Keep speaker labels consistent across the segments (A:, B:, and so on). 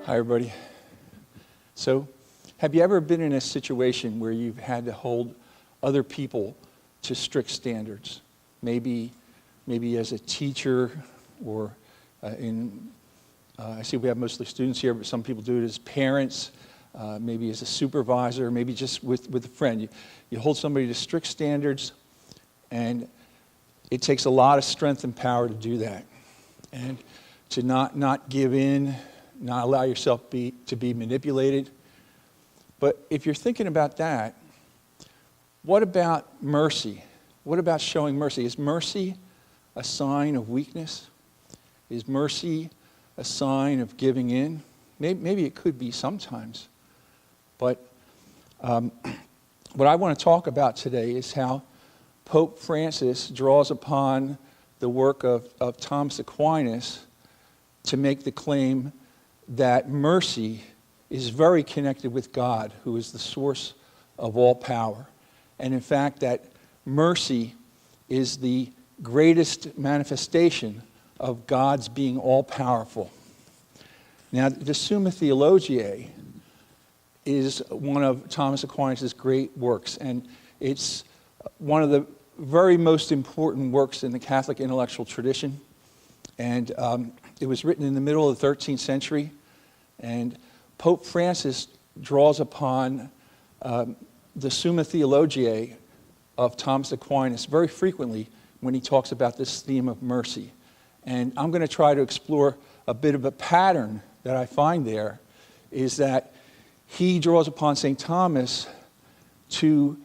A: Hi, everybody. So, have you ever been in a situation where you've had to hold other people to strict standards? Maybe as a teacher, or I see we have mostly students here, but some people do it as parents, maybe as a supervisor, maybe just with a friend. You hold somebody to strict standards, and it takes a lot of strength and power to do that. And to not give in, not allow yourself to be manipulated. But if you're thinking about that, what about mercy? What about showing mercy? Is mercy a sign of weakness? Is mercy a sign of giving in? Maybe it could be sometimes. But what I want to talk about today is how Pope Francis draws upon the work of Thomas Aquinas to make the claim that mercy is very connected with God, who is the source of all power. And in fact, that mercy is the greatest manifestation of God's being all-powerful. Now, the Summa Theologiae is one of Thomas Aquinas' great works, and it's one of the very most important works in the Catholic intellectual tradition. And it was written in the middle of the 13th century, and Pope Francis draws upon the Summa Theologiae of Thomas Aquinas very frequently when he talks about this theme of mercy. And I'm going to try to explore a bit of a pattern that I find there, is that he draws upon St. Thomas to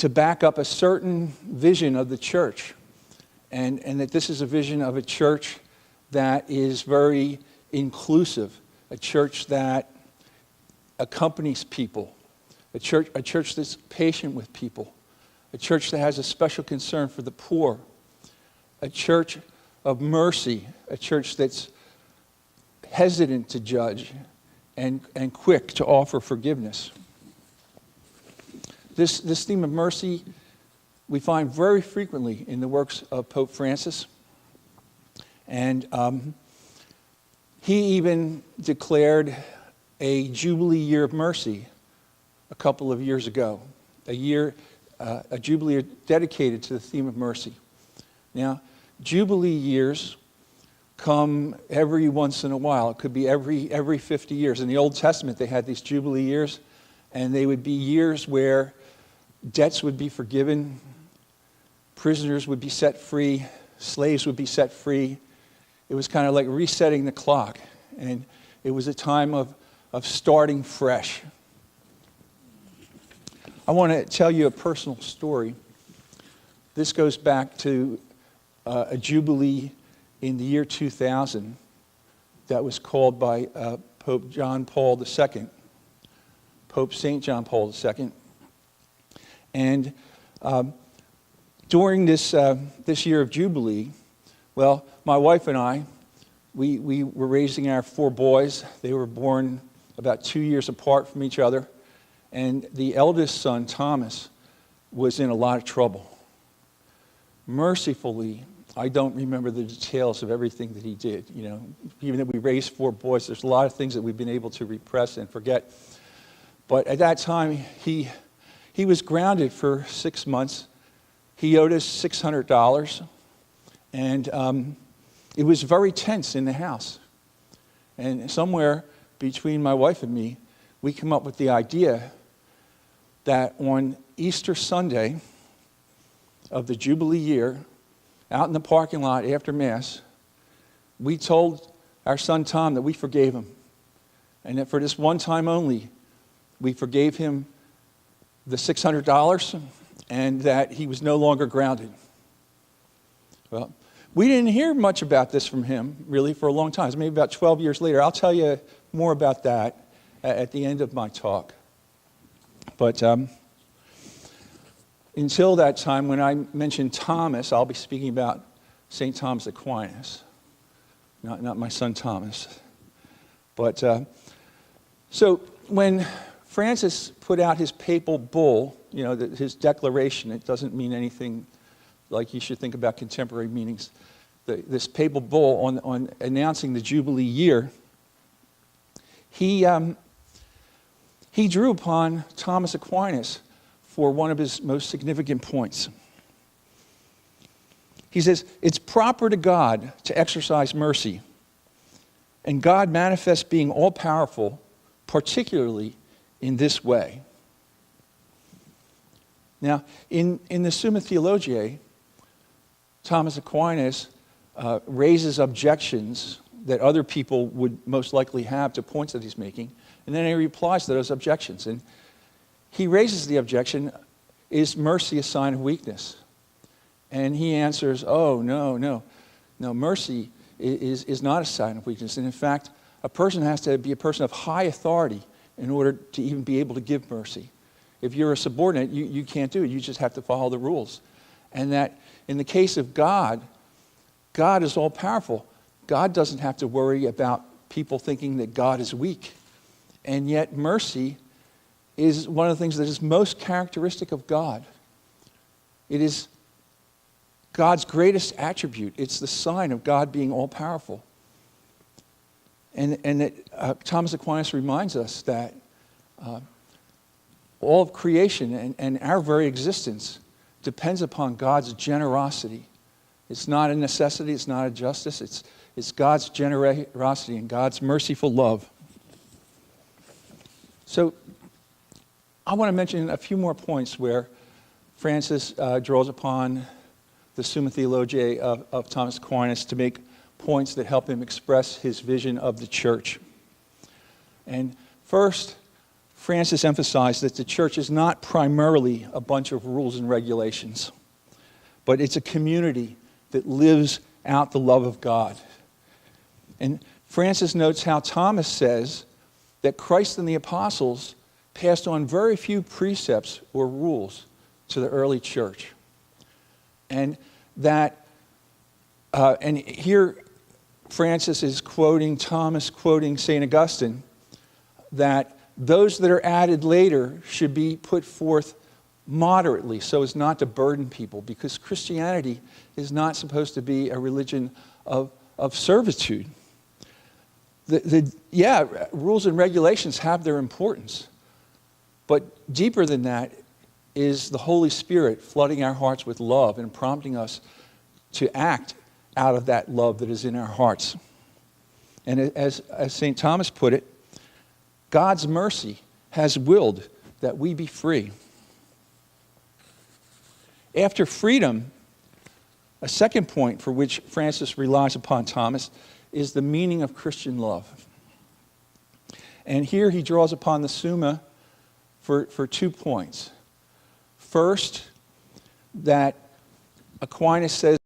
A: back up a certain vision of the church, and that this is a vision of a church that is very inclusive, a church that accompanies people, a church that's patient with people, a church that has a special concern for the poor, a church of mercy, a church that's hesitant to judge and quick to offer forgiveness. This theme of mercy we find very frequently in the works of Pope Francis. And he even declared a Jubilee year of mercy a couple of years ago, a Jubilee dedicated to the theme of mercy. Now, Jubilee years come every once in a while. It could be every 50 years. In the Old Testament, they had these Jubilee years, and they would be years where debts would be forgiven, prisoners would be set free, slaves would be set free. It was kind of like resetting the clock, and it was a time of starting fresh. I want to tell you a personal story. This goes back to a Jubilee in the year 2000 that was called by Pope John Paul II, Pope St. John Paul II. And during this year of Jubilee, well, my wife and I, we were raising our 4 boys. They were born about 2 years apart from each other. And the eldest son, Thomas, was in a lot of trouble. Mercifully, I don't remember the details of everything that he did. You know, even though we raised 4 boys, there's a lot of things that we've been able to repress and forget. But at that time, he was grounded for 6 months. He owed us $600, and it was very tense in the house. And somewhere between my wife and me, we came up with the idea that on Easter Sunday of the Jubilee year, out in the parking lot after Mass, we told our son Tom that we forgave him, and that for this one time only, we forgave him the $600, and that he was no longer grounded. Well, we didn't hear much about this from him, really, for a long time. It's maybe about 12 years later. I'll tell you more about that at the end of my talk. But until that time, when I mention Thomas, I'll be speaking about St. Thomas Aquinas, not my son Thomas. But so when Francis put out his papal bull, you know, his declaration, it doesn't mean anything like you should think about contemporary meanings. This papal bull on announcing the Jubilee year, he drew upon Thomas Aquinas for one of his most significant points. He says, it's proper to God to exercise mercy, and God manifests being all-powerful, particularly in this way. Now, in the Summa Theologiae, Thomas Aquinas raises objections that other people would most likely have to points that he's making, and then he replies to those objections. And he raises the objection, is mercy a sign of weakness? And he answers, oh, no, mercy is not a sign of weakness. And in fact, a person has to be a person of high authority in order to even be able to give mercy. If you're a subordinate, you can't do it. You just have to follow the rules. And that in the case of God, God is all-powerful. God doesn't have to worry about people thinking that God is weak. And yet mercy is one of the things that is most characteristic of God. It is God's greatest attribute. It's the sign of God being all-powerful. And that Thomas Aquinas reminds us that all of creation and our very existence depends upon God's generosity. It's not a necessity, it's not a justice, it's God's generosity and God's merciful love. So I want to mention a few more points where Francis draws upon the Summa Theologiae of Thomas Aquinas to make points that help him express his vision of the church. And first, Francis emphasized that the church is not primarily a bunch of rules and regulations, but it's a community that lives out the love of God. And Francis notes how Thomas says that Christ and the apostles passed on very few precepts or rules to the early church. And that, and here Francis is quoting Thomas, quoting St. Augustine, that those that are added later should be put forth moderately so as not to burden people, because Christianity is not supposed to be a religion of servitude. Rules and regulations have their importance, but deeper than that is the Holy Spirit flooding our hearts with love and prompting us to act out of that love that is in our hearts. And as St. Thomas put it, God's mercy has willed that we be free. After freedom, a second point for which Francis relies upon Thomas is the meaning of Christian love. And here he draws upon the Summa for 2 points. First, that Aquinas says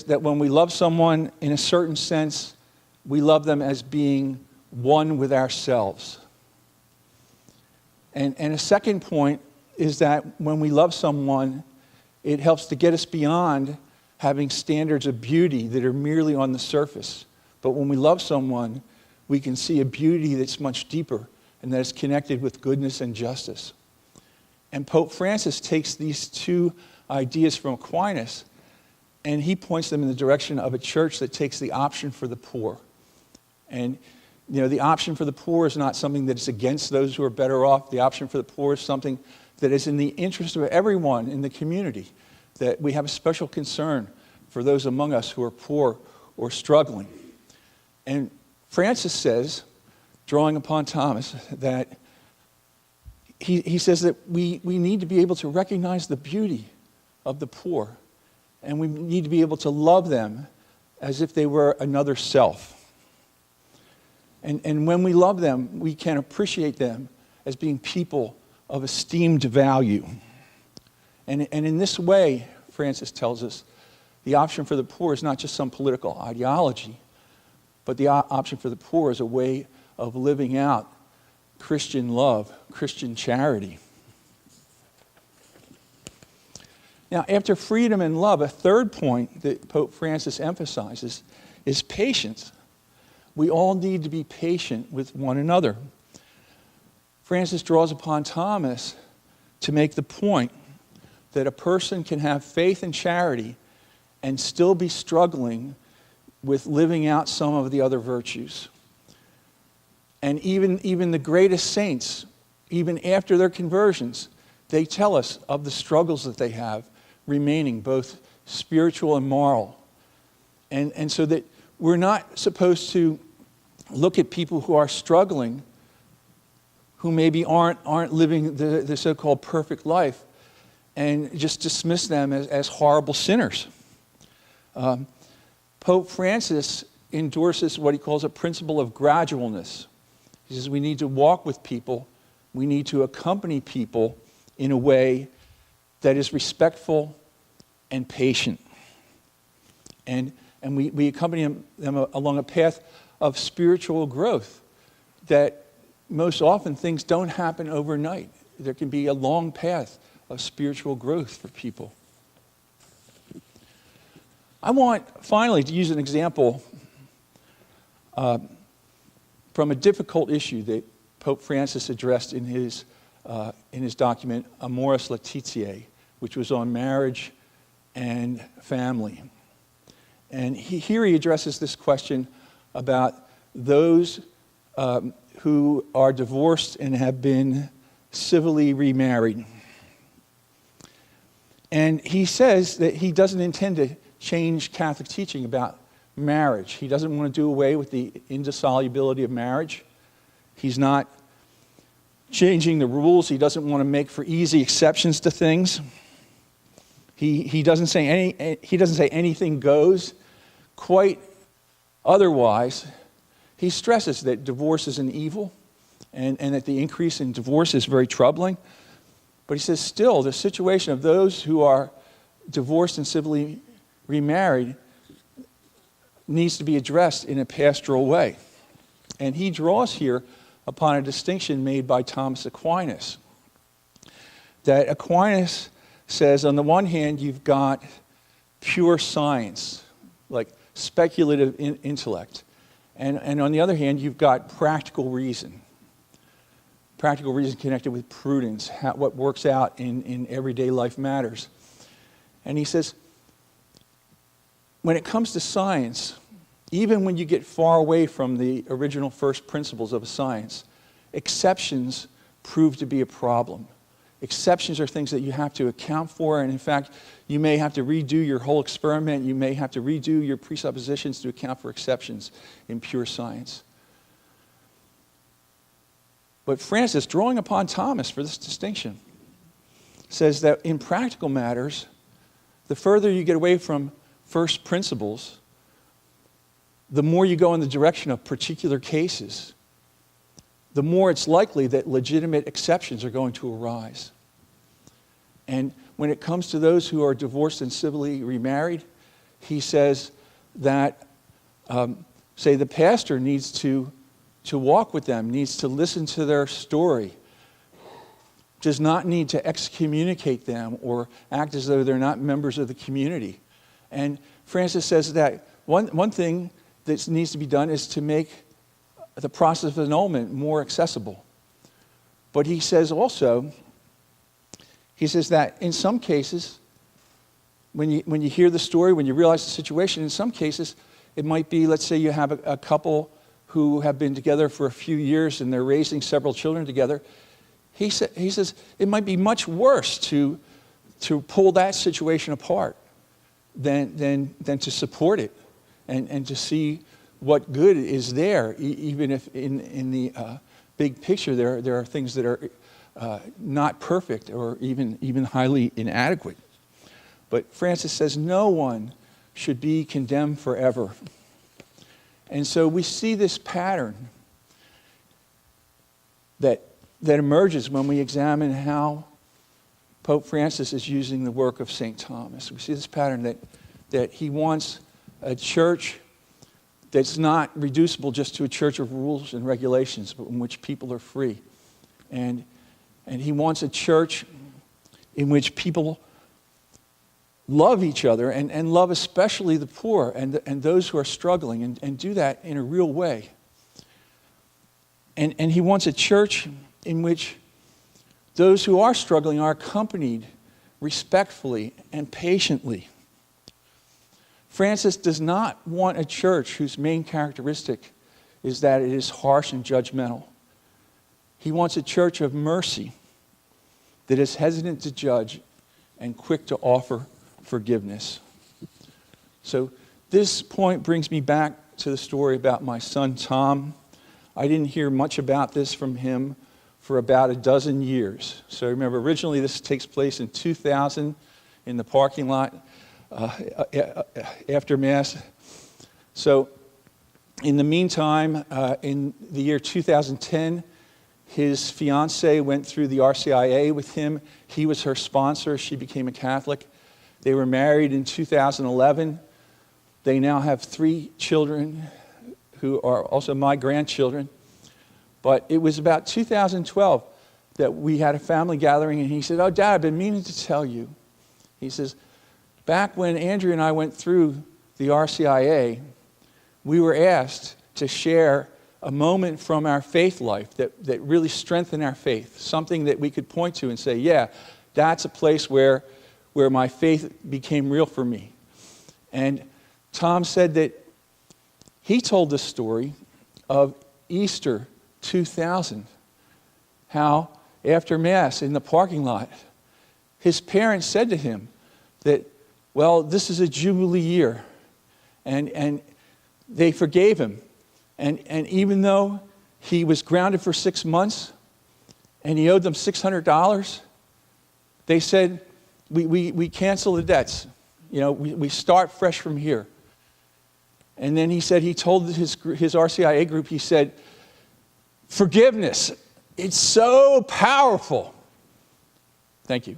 A: that when we love someone, in a certain sense, we love them as being one with ourselves. And a second point is that when we love someone, it helps to get us beyond having standards of beauty that are merely on the surface. But when we love someone, we can see a beauty that's much deeper and that is connected with goodness and justice. And Pope Francis takes these two ideas from Aquinas and he points them in the direction of a church that takes the option for the poor. And the option for the poor is not something that is against those who are better off. The option for the poor is something that is in the interest of everyone in the community, that we have a special concern for those among us who are poor or struggling. And Francis says, drawing upon Thomas, that he says that we need to be able to recognize the beauty of the poor, and we need to be able to love them as if they were another self. And when we love them, we can appreciate them as being people of esteemed value. And in this way, Francis tells us, the option for the poor is not just some political ideology, but the option for the poor is a way of living out Christian love, Christian charity. Now, after freedom and love, a third point that Pope Francis emphasizes is patience. We all need to be patient with one another. Francis draws upon Thomas to make the point that a person can have faith and charity and still be struggling with living out some of the other virtues. And even the greatest saints, even after their conversions, they tell us of the struggles that they have remaining, both spiritual and moral. And so that we're not supposed to look at people who are struggling, who maybe aren't living the so-called perfect life, and just dismiss them as horrible sinners. Pope Francis endorses what he calls a principle of gradualness. He says we need to walk with people, we need to accompany people in a way that is respectful and patient. And we accompany them along a path of spiritual growth, that most often things don't happen overnight. There can be a long path of spiritual growth for people. I want, finally, to use an example from a difficult issue that Pope Francis addressed in his document, Amoris Laetitia, which was on marriage and family. And here he addresses this question about those who are divorced and have been civilly remarried. And he says that he doesn't intend to change Catholic teaching about marriage. He doesn't want to do away with the indissolubility of marriage. He's not changing the rules. He doesn't want to make for easy exceptions to things. He doesn't say anything goes. Quite otherwise, he stresses that divorce is an evil and that the increase in divorce is very troubling. But he says still, the situation of those who are divorced and civilly remarried needs to be addressed in a pastoral way. And he draws here upon a distinction made by Thomas Aquinas. That Aquinas says, on the one hand, you've got pure science, like speculative intellect. And on the other hand, you've got practical reason. Practical reason connected with prudence, what works out in everyday life matters. And he says, when it comes to science, even when you get far away from the original first principles of a science, exceptions prove to be a problem. Exceptions are things that you have to account for, and in fact, you may have to redo your whole experiment. You may have to redo your presuppositions to account for exceptions in pure science. But Francis, drawing upon Thomas for this distinction, says that in practical matters, the further you get away from first principles, the more you go in the direction of particular cases, the more it's likely that legitimate exceptions are going to arise. And when it comes to those who are divorced and civilly remarried, he says that, say, the pastor needs to walk with them, needs to listen to their story, does not need to excommunicate them or act as though they're not members of the community. And Francis says that one thing that needs to be done is to make the process of annulment more accessible. But he says also, he says that in some cases, when you hear the story, when you realize the situation, in some cases, it might be, let's say you have a couple who have been together for a few years and they're raising several children together. He says it might be much worse to pull that situation apart than to support it and to see what good is there, even if in the big picture there are things that are not perfect or even highly inadequate. But Francis says no one should be condemned forever. And so we see this pattern that emerges when we examine how Pope Francis is using the work of St. Thomas. We see this pattern that he wants a church that's not reducible just to a church of rules and regulations, but in which people are free. And he wants a church in which people love each other and love especially the poor and those who are struggling and do that in a real way. And he wants a church in which those who are struggling are accompanied respectfully and patiently. Francis does not want a church whose main characteristic is that it is harsh and judgmental. He wants a church of mercy that is hesitant to judge and quick to offer forgiveness. So this point brings me back to the story about my son Tom. I didn't hear much about this from him for about a dozen years. So remember, originally this takes place in 2000 in the parking lot after Mass. So in the meantime, in the year 2010, his fiancée went through the RCIA with him. He was her sponsor. She became a Catholic. They were married in 2011. They now have 3 children who are also my grandchildren. But it was about 2012 that we had a family gathering, and he said, "Oh, Dad, I've been meaning to tell you." He says, "Back when Andrea and I went through the RCIA, we were asked to share a moment from our faith life that really strengthened our faith, something that we could point to and say, yeah, that's a place where my faith became real for me." And Tom said that he told the story of Easter 2000, how after Mass in the parking lot, his parents said to him that, well, this is a Jubilee year, and they forgave him. And even though he was grounded for 6 months and he owed them $600, they said, we cancel the debts. You know, we start fresh from here. And then he said, he told his RCIA group, he said, forgiveness, it's so powerful. Thank you.